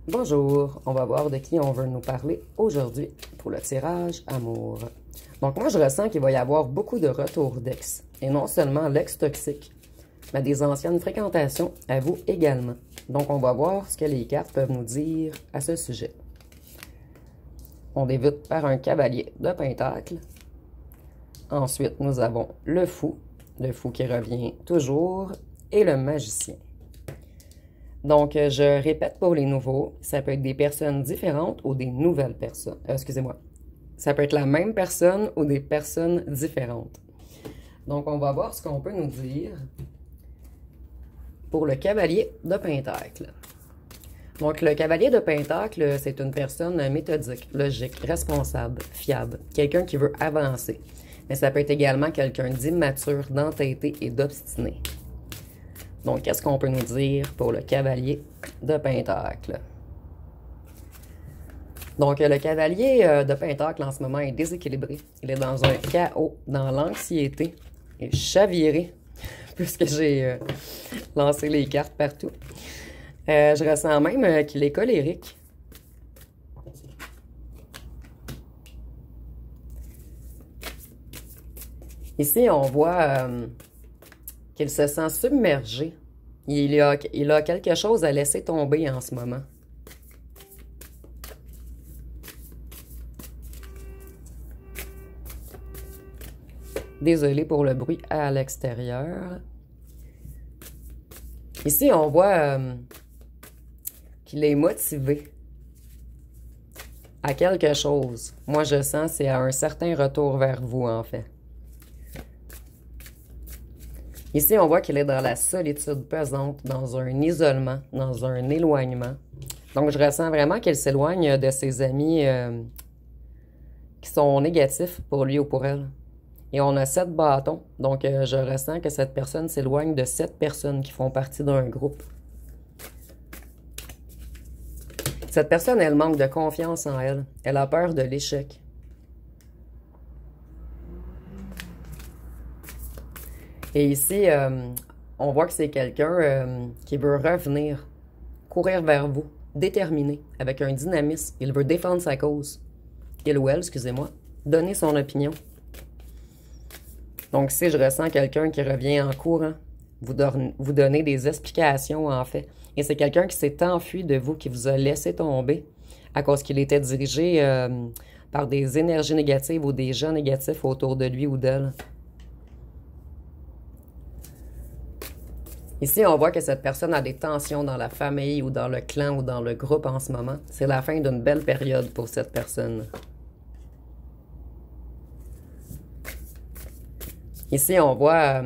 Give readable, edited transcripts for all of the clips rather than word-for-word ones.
Bonjour, on va voir de qui on veut nous parler aujourd'hui pour le tirage amour. Donc moi je ressens qu'il va y avoir beaucoup de retours d'ex, et non seulement l'ex toxique, mais des anciennes fréquentations à vous également. Donc on va voir ce que les cartes peuvent nous dire à ce sujet. On débute par un cavalier de pentacle. Ensuite nous avons le fou qui revient toujours, et le magicien. Donc, je répète pour les nouveaux, ça peut être des personnes différentes ou des nouvelles personnes. Excusez-moi. Ça peut être la même personne ou des personnes différentes. Donc, on va voir ce qu'on peut nous dire pour le cavalier de pentacle. Donc, le cavalier de pentacle, c'est une personne méthodique, logique, responsable, fiable, quelqu'un qui veut avancer. Mais ça peut être également quelqu'un d'immature, d'entêté et d'obstiné. Donc, qu'est-ce qu'on peut nous dire pour le cavalier de pentacle? Donc, le cavalier de pentacle en ce moment est déséquilibré. Il est dans un chaos, dans l'anxiété et chaviré, puisque j'ai lancé les cartes partout. Je ressens même qu'il est colérique. Ici, on voit qu'il se sent submergé. Il a quelque chose à laisser tomber en ce moment. Désolé pour le bruit à l'extérieur. Ici, on voit qu'il est motivé à quelque chose. Moi, je sens que c'est à un certain retour vers vous, en fait. Ici, on voit qu'il est dans la solitude pesante, dans un isolement, dans un éloignement. Donc, je ressens vraiment qu'il s'éloigne de ses amis qui sont négatifs pour lui ou pour elle. Et on a 7 bâtons. Donc, je ressens que cette personne s'éloigne de 7 personnes qui font partie d'un groupe. Cette personne, elle manque de confiance en elle. Elle a peur de l'échec. Et ici, on voit que c'est quelqu'un qui veut revenir, courir vers vous, déterminé, avec un dynamisme. Il veut défendre sa cause. Il ou elle, excusez-moi, donner son opinion. Donc ici, je ressens quelqu'un qui revient en courant, vous donner des explications, en fait. Et c'est quelqu'un qui s'est enfui de vous, qui vous a laissé tomber à cause qu'il était dirigé par des énergies négatives ou des gens négatifs autour de lui ou d'elle. Ici, on voit que cette personne a des tensions dans la famille ou dans le clan ou dans le groupe en ce moment. C'est la fin d'une belle période pour cette personne. Ici, on voit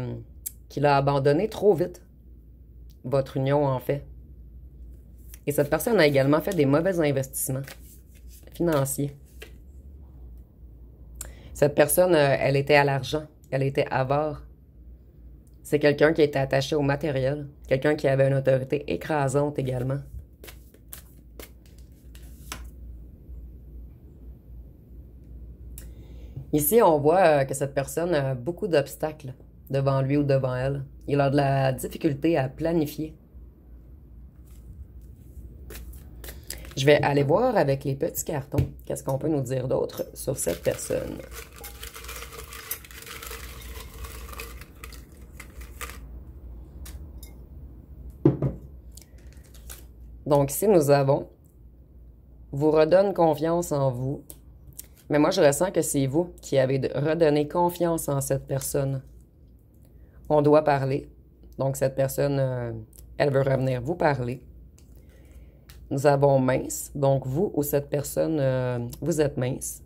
qu'il a abandonné trop vite votre union, en fait. Et cette personne a également fait des mauvais investissements financiers. Cette personne, elle était à l'argent, elle était avare. C'est quelqu'un qui était attaché au matériel, quelqu'un qui avait une autorité écrasante également. Ici, on voit que cette personne a beaucoup d'obstacles devant lui ou devant elle. Il a de la difficulté à planifier. Je vais aller voir avec les petits cartons qu'est-ce qu'on peut nous dire d'autre sur cette personne. Donc ici, nous avons « Vous redonne confiance en vous ». Mais moi, je ressens que c'est vous qui avez redonné confiance en cette personne. On doit parler. Donc cette personne, elle veut revenir vous parler. Nous avons mince. Donc vous ou cette personne, vous êtes mince.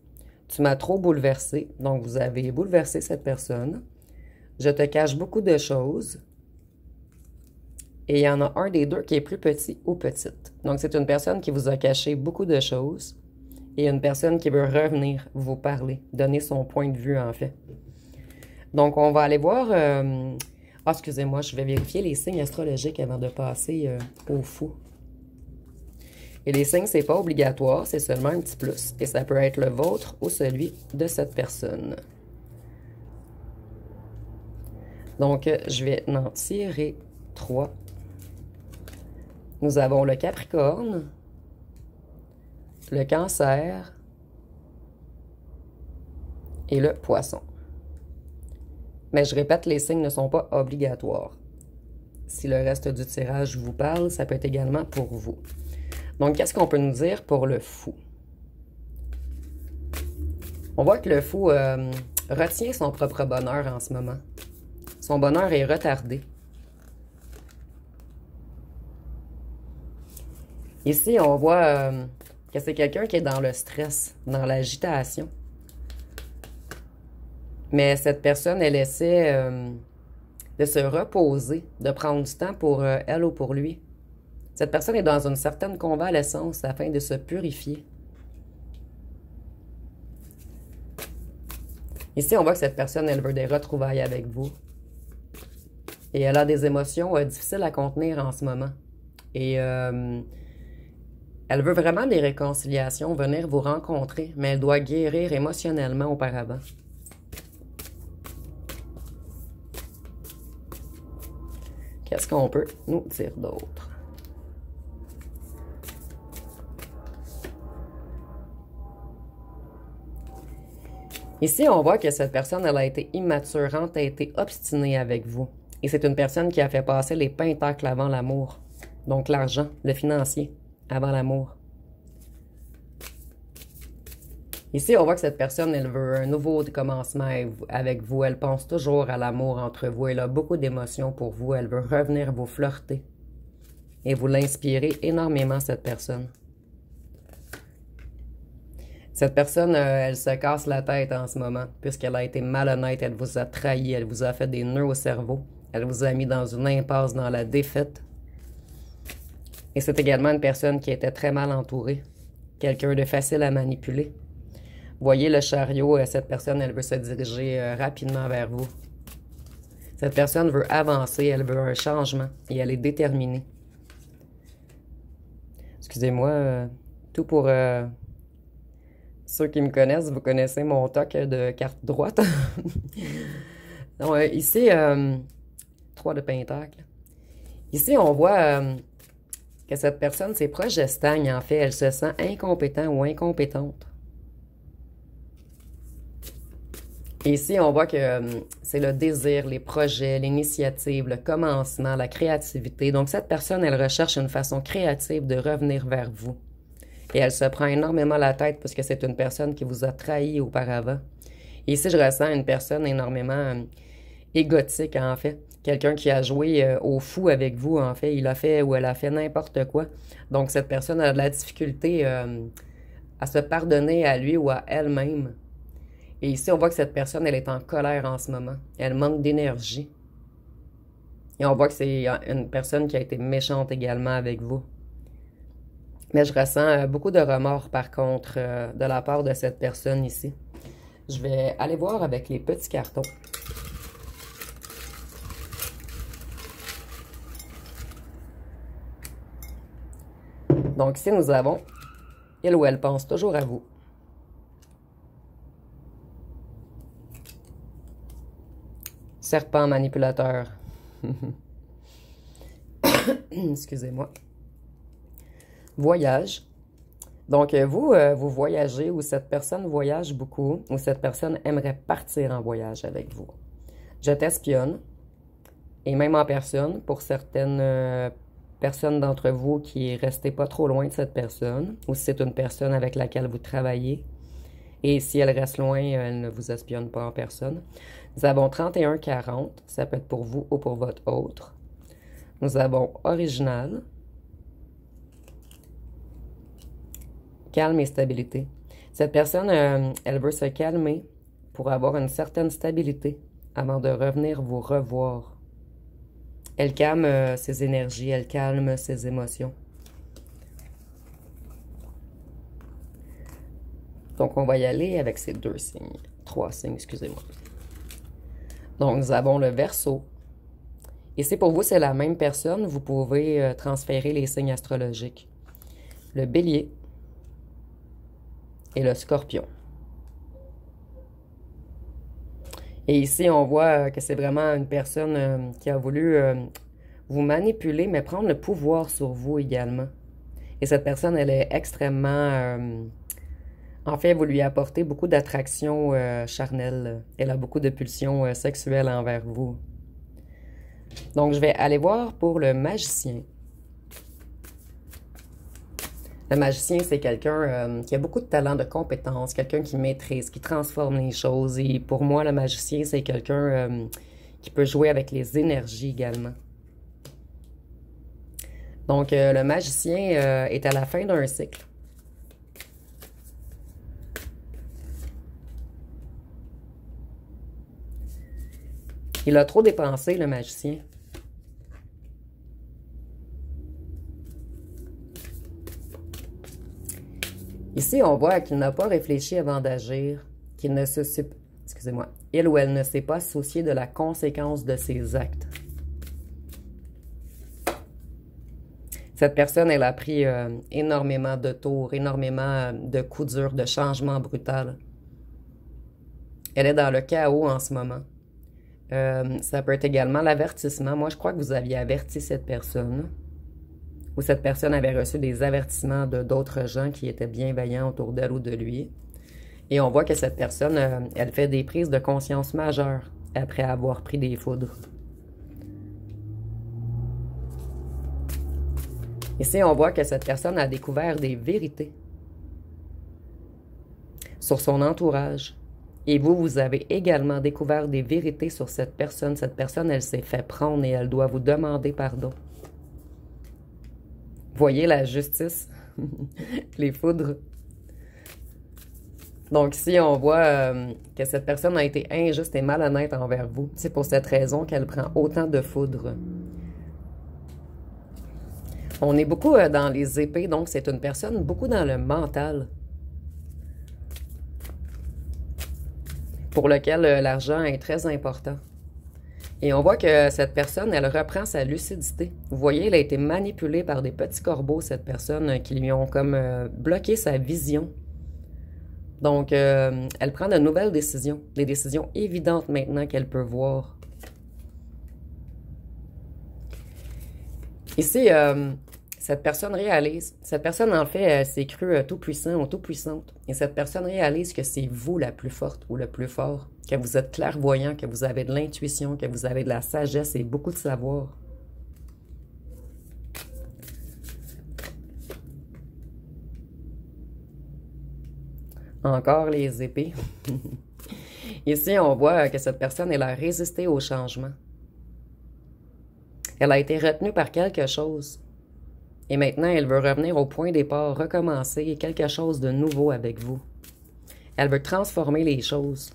Tu m'as trop bouleversé. Donc vous avez bouleversé cette personne. Je te cache beaucoup de choses. Et il y en a un des deux qui est plus petit ou petite. Donc, c'est une personne qui vous a caché beaucoup de choses. Et une personne qui veut revenir vous parler, donner son point de vue, en fait. Donc, on va aller voir... Ah, excusez-moi, je vais vérifier les signes astrologiques avant de passer au fou. Et les signes, c'est pas obligatoire, c'est seulement un petit plus. Et ça peut être le vôtre ou celui de cette personne. Donc, je vais en tirer 3. Nous avons le Capricorne, le Cancer et le Poisson. Mais je répète, les signes ne sont pas obligatoires. Si le reste du tirage vous parle, ça peut être également pour vous. Donc, qu'est-ce qu'on peut nous dire pour le Fou? On voit que le Fou retient son propre bonheur en ce moment. Son bonheur est retardé. Ici, on voit que c'est quelqu'un qui est dans le stress, dans l'agitation. Mais cette personne, elle essaie de se reposer, de prendre du temps pour elle ou pour lui. Cette personne est dans une certaine convalescence afin de se purifier. Ici, on voit que cette personne, elle veut des retrouvailles avec vous. Et elle a des émotions difficiles à contenir en ce moment. Et elle veut vraiment des réconciliations, venir vous rencontrer, mais elle doit guérir émotionnellement auparavant. Qu'est-ce qu'on peut nous dire d'autre? Ici, on voit que cette personne, elle a été immaturante, elle a été obstinée avec vous. Et c'est une personne qui a fait passer les pentacles avant l'amour. Donc l'argent, le financier, avant l'amour. Ici, on voit que cette personne, elle veut un nouveau commencement avec vous. Elle pense toujours à l'amour entre vous. Elle a beaucoup d'émotions pour vous. Elle veut revenir vous flirter. Et vous l'inspirez énormément, cette personne. Cette personne, elle se casse la tête en ce moment, puisqu'elle a été malhonnête, elle vous a trahi, elle vous a fait des nœuds au cerveau, elle vous a mis dans une impasse, dans la défaite. Et c'est également une personne qui était très mal entourée, quelqu'un de facile à manipuler. Voyez le chariot, cette personne, elle veut se diriger rapidement vers vous. Cette personne veut avancer, elle veut un changement, et elle est déterminée. Excusez-moi, tout pour... Ceux qui me connaissent, vous connaissez mon toc de carte droite. Donc, ici, 3 de pentacle. Ici, on voit que cette personne, ses projets stagnent, en fait. Elle se sent incompétente ou incompétente. Et ici, on voit que c'est le désir, les projets, l'initiative, le commencement, la créativité. Donc, cette personne, elle recherche une façon créative de revenir vers vous. Et elle se prend énormément la tête parce que c'est une personne qui vous a trahi auparavant. Et ici, je ressens une personne énormément égotique, en fait. Quelqu'un qui a joué au fou avec vous, en fait. Il a fait ou elle a fait n'importe quoi. Donc, cette personne a de la difficulté à se pardonner à lui ou à elle-même. Et ici, on voit que cette personne, elle est en colère en ce moment. Elle manque d'énergie. Et on voit que c'est une personne qui a été méchante également avec vous. Mais je ressens beaucoup de remords, par contre, de la part de cette personne ici. Je vais aller voir avec les petits cartons. Donc ici, nous avons « Il ou elle pense toujours à vous ». Serpent manipulateur. Excusez-moi. Voyage. Donc, vous voyagez ou cette personne voyage beaucoup ou cette personne aimerait partir en voyage avec vous. Je t'espionne et même en personne pour certaines personnes d'entre vous qui restez pas trop loin de cette personne ou si c'est une personne avec laquelle vous travaillez et si elle reste loin, elle ne vous espionne pas en personne. Nous avons 31-40, ça peut être pour vous ou pour votre autre. Nous avons original. Calme et stabilité. Cette personne, elle veut se calmer pour avoir une certaine stabilité avant de revenir vous revoir. Elle calme ses énergies, elle calme ses émotions. Donc, on va y aller avec ces 2 signes. 3 signes, excusez-moi. Donc, nous avons le Verseau. Et si pour vous, c'est la même personne, vous pouvez transférer les signes astrologiques. Le Bélier. Et le Scorpion. Et ici, on voit que c'est vraiment une personne qui a voulu vous manipuler, mais prendre le pouvoir sur vous également. Et cette personne, elle est extrêmement... en fait, vous lui apportez beaucoup d'attraction charnelle. Elle a beaucoup de pulsions sexuelles envers vous. Donc, je vais aller voir pour le magicien. Le magicien, c'est quelqu'un qui a beaucoup de talent, de compétences, quelqu'un qui maîtrise, qui transforme les choses. Et pour moi, le magicien, c'est quelqu'un qui peut jouer avec les énergies également. Donc, le magicien est à la fin d'un cycle. Il a trop dépensé, le magicien. Ici, on voit qu'il n'a pas réfléchi avant d'agir, qu'il ne se... Excusez-moi. Il ou elle ne s'est pas soucié de la conséquence de ses actes. Cette personne, elle a pris énormément de tours, énormément de coups durs, de changements brutaux. Elle est dans le chaos en ce moment. Ça peut être également l'avertissement. Moi, je crois que vous aviez averti cette personne. Ou cette personne avait reçu des avertissements de d'autres gens qui étaient bienveillants autour d'elle ou de lui. Et on voit que cette personne, elle fait des prises de conscience majeures après avoir pris des foudres. Ici, on voit que cette personne a découvert des vérités sur son entourage. Et vous, vous avez également découvert des vérités sur cette personne. Cette personne, elle s'est fait prendre et elle doit vous demander pardon. Voyez la justice, les foudres. Donc ici, on voit que cette personne a été injuste et malhonnête envers vous. C'est pour cette raison qu'elle prend autant de foudre. On est beaucoup dans les épées, donc c'est une personne beaucoup dans le mental. Pour lequel l'argent est très important. Et on voit que cette personne, elle reprend sa lucidité. Vous voyez, elle a été manipulée par des petits corbeaux, cette personne, qui lui ont comme bloqué sa vision. Donc, elle prend de nouvelles décisions, des décisions évidentes maintenant qu'elle peut voir. Ici, cette personne réalise, cette personne en fait s'est crue tout-puissant ou tout-puissante. Et cette personne réalise que c'est vous la plus forte ou le plus fort, que vous êtes clairvoyant, que vous avez de l'intuition, que vous avez de la sagesse et beaucoup de savoir. Encore les épées. Ici, on voit que cette personne, elle a résisté au changement. Elle a été retenue par quelque chose. Et maintenant, elle veut revenir au point départ, recommencer quelque chose de nouveau avec vous. Elle veut transformer les choses.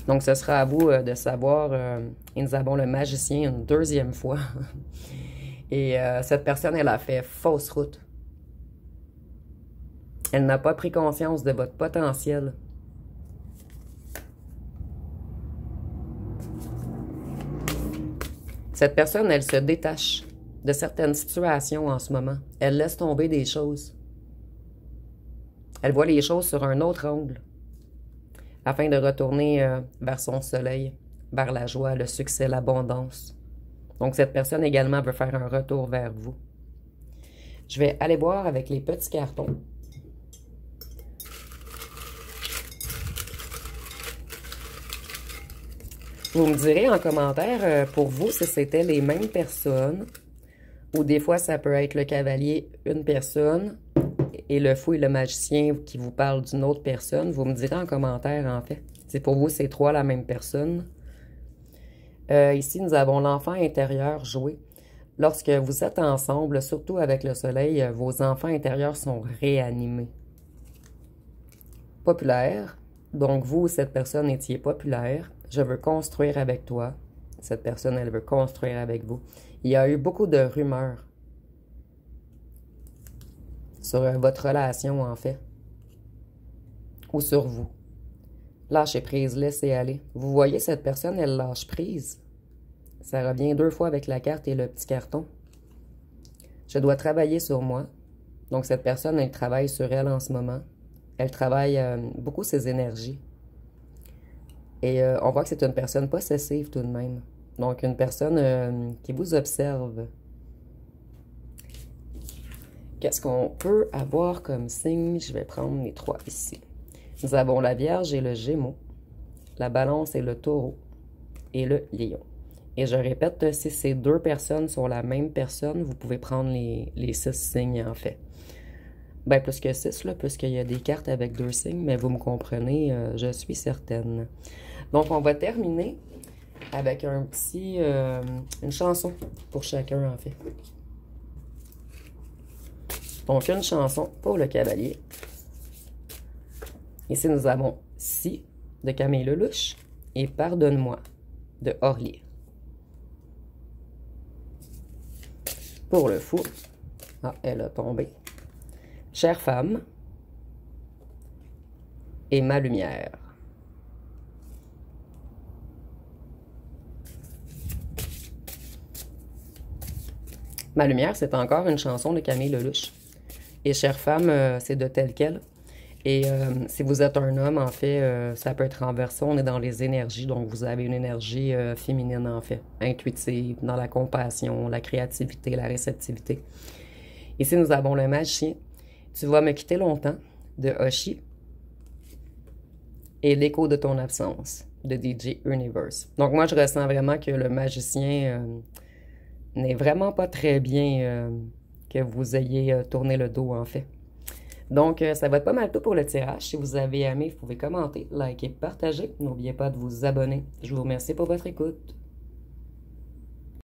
Donc, ce sera à vous de savoir, et nous avons le magicien une deuxième fois. Et cette personne, elle a fait fausse route. Elle n'a pas pris conscience de votre potentiel. Cette personne, elle se détache de certaines situations en ce moment. Elle laisse tomber des choses. Elle voit les choses sur un autre angle, afin de retourner vers son soleil, vers la joie, le succès, l'abondance. Donc, cette personne également veut faire un retour vers vous. Je vais aller voir avec les petits cartons. Vous me direz en commentaire pour vous si c'était les mêmes personnes ou des fois ça peut être le cavalier, une personne et le fou et le magicien qui vous parlent d'une autre personne. Vous me direz en commentaire en fait. Si pour vous c'est trois la même personne. Ici nous avons l'enfant intérieur joué. Lorsque vous êtes ensemble, surtout avec le soleil, vos enfants intérieurs sont réanimés. Populaire. Donc vous, cette personne étiez populaire. Je veux construire avec toi. Cette personne, elle veut construire avec vous. Il y a eu beaucoup de rumeurs sur votre relation, en fait. Ou sur vous. Lâchez prise, laissez aller. Vous voyez, cette personne, elle lâche prise. Ça revient deux fois avec la carte et le petit carton. Je dois travailler sur moi. Donc, cette personne, elle travaille sur elle en ce moment. Elle travaille beaucoup ses énergies. Et on voit que c'est une personne possessive tout de même. Donc, une personne qui vous observe. qu'est-ce qu'on peut avoir comme signe? Je vais prendre les 3 ici. Nous avons la Vierge et le Gémeaux, la Balance et le Taureau, et le Lion. Et je répète, si ces 2 personnes sont la même personne, vous pouvez prendre les 6 signes, en fait. Ben, plus que 6, là, puisqu'il y a des cartes avec 2 signes, mais vous me comprenez, je suis certaine. Donc, on va terminer avec une chanson pour chacun, en fait. Donc, une chanson pour le cavalier. Ici, nous avons Si de Camille Lelouch et Pardonne-moi de Orly. Pour le fou, elle a tombé. Chère femme et Ma lumière. Ma lumière, c'est encore une chanson de Camille Lelouch. Et Chère femme, c'est de Tel quel. Et si vous êtes un homme, en fait, ça peut être renversé. On est dans les énergies, donc vous avez une énergie féminine, en fait, intuitive, dans la compassion, la créativité, la réceptivité. Ici, nous avons le magicien. Tu vas me quitter longtemps, de Hoshi. Et l'écho de ton absence, de DJ Universe. Donc moi, je ressens vraiment que le magicien n'est vraiment pas très bien que vous ayez tourné le dos, en fait. Donc, ça va être pas mal tout pour le tirage. Si vous avez aimé, vous pouvez commenter, liker, partager. N'oubliez pas de vous abonner. Je vous remercie pour votre écoute.